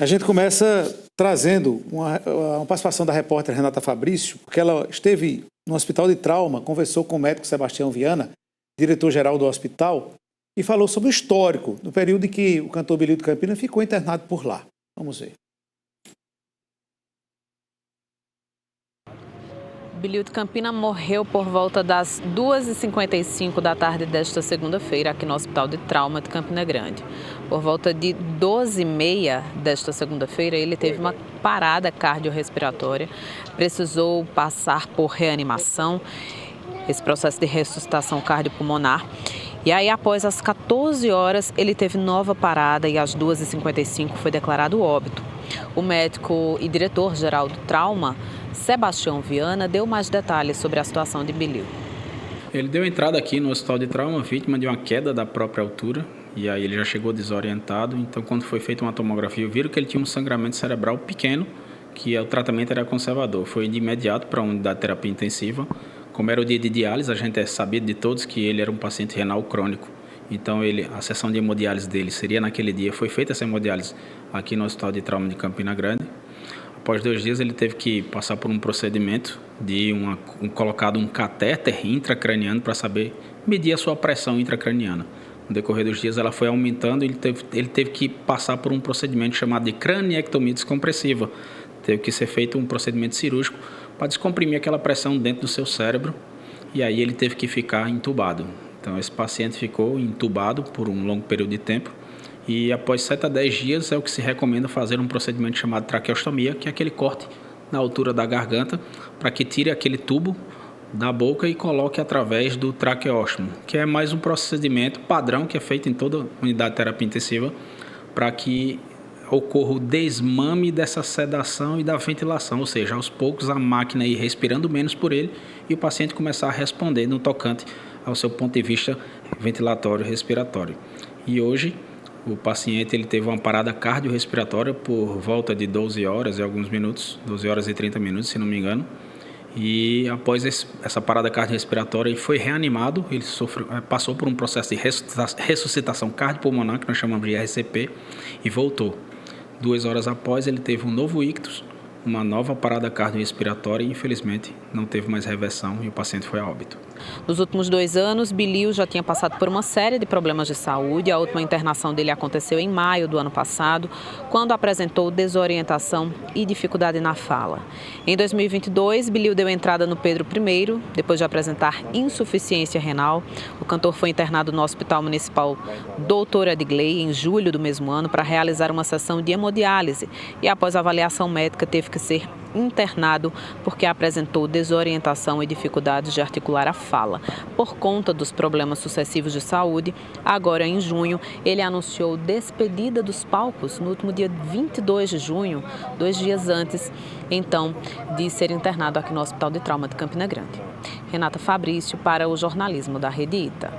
A gente começa trazendo uma participação da repórter Renata Fabrício, porque ela esteve no Hospital de Trauma, conversou com o médico Sebastião Viana, diretor-geral do hospital, e falou sobre o histórico, do período em que o cantor Bilio de Campina ficou internado por lá. Vamos ver. Bilio de Campina morreu por volta das 2h55 da tarde desta segunda-feira aqui no Hospital de Trauma de Campina Grande. Por volta de 12h30 desta segunda-feira, ele teve uma parada cardiorrespiratória, precisou passar por reanimação, esse processo de ressuscitação cardiopulmonar. E aí, após as 14 horas, ele teve nova parada e às 2h55 foi declarado óbito. O médico e diretor-geral do Trauma, Sebastião Viana, deu mais detalhes sobre a situação de Bilio. Ele deu entrada aqui no Hospital de Trauma, vítima de uma queda da própria altura, e aí ele já chegou desorientado. Então, quando foi feita uma tomografia, viram que ele tinha um sangramento cerebral pequeno, que o tratamento era conservador. Foi de imediato para a unidade de terapia intensiva. Como era o dia de diálise, a gente sabia de todos que ele era um paciente renal crônico. Então, a sessão de hemodiálise dele seria naquele dia. Foi feita essa hemodiálise aqui no Hospital de Trauma de Campina Grande. Após 2 dias, ele teve que passar por um procedimento de colocado um catéter intracraniano para saber medir a sua pressão intracraniana. No decorrer dos dias, ela foi aumentando e ele teve que passar por um procedimento chamado de craniectomia descompressiva. Teve que ser feito um procedimento cirúrgico para descomprimir aquela pressão dentro do seu cérebro, e aí ele teve que ficar entubado. Então, esse paciente ficou entubado por um longo período de tempo, e após 7 a 10 dias é o que se recomenda fazer um procedimento chamado traqueostomia, que é aquele corte na altura da garganta, para que tire aquele tubo da boca e coloque através do traqueóstomo, que é mais um procedimento padrão que é feito em toda unidade de terapia intensiva, para que ocorra o desmame dessa sedação e da ventilação, ou seja, aos poucos a máquina ir respirando menos por ele e o paciente começar a responder no tocante ao seu ponto de vista ventilatório e respiratório. E hoje o paciente ele teve uma parada cardiorrespiratória por volta de 12 horas e alguns minutos, 12 horas e 30 minutos, se não me engano. E após essa parada cardiorrespiratória, ele foi reanimado, ele passou por um processo de ressuscitação cardiopulmonar, que nós chamamos de RCP, e voltou. 2 horas após, ele teve um novo ictus, uma nova parada cardiorrespiratória e, infelizmente, não teve mais reversão e o paciente foi a óbito. Nos últimos 2 anos, Bilio já tinha passado por uma série de problemas de saúde. A última internação dele aconteceu em maio do ano passado, quando apresentou desorientação e dificuldade na fala. Em 2022, Bilio deu entrada no Pedro I, depois de apresentar insuficiência renal. O cantor foi internado no Hospital Municipal Dr. Edgley em julho do mesmo ano para realizar uma sessão de hemodiálise e, após avaliação médica, teve que ser internado porque apresentou desorientação e dificuldades de articular a fala. Por conta dos problemas sucessivos de saúde, agora em junho, ele anunciou despedida dos palcos no último dia 22 de junho, 2 dias antes, então, de ser internado aqui no Hospital de Trauma de Campina Grande. Renata Fabrício para o jornalismo da Rede ITA.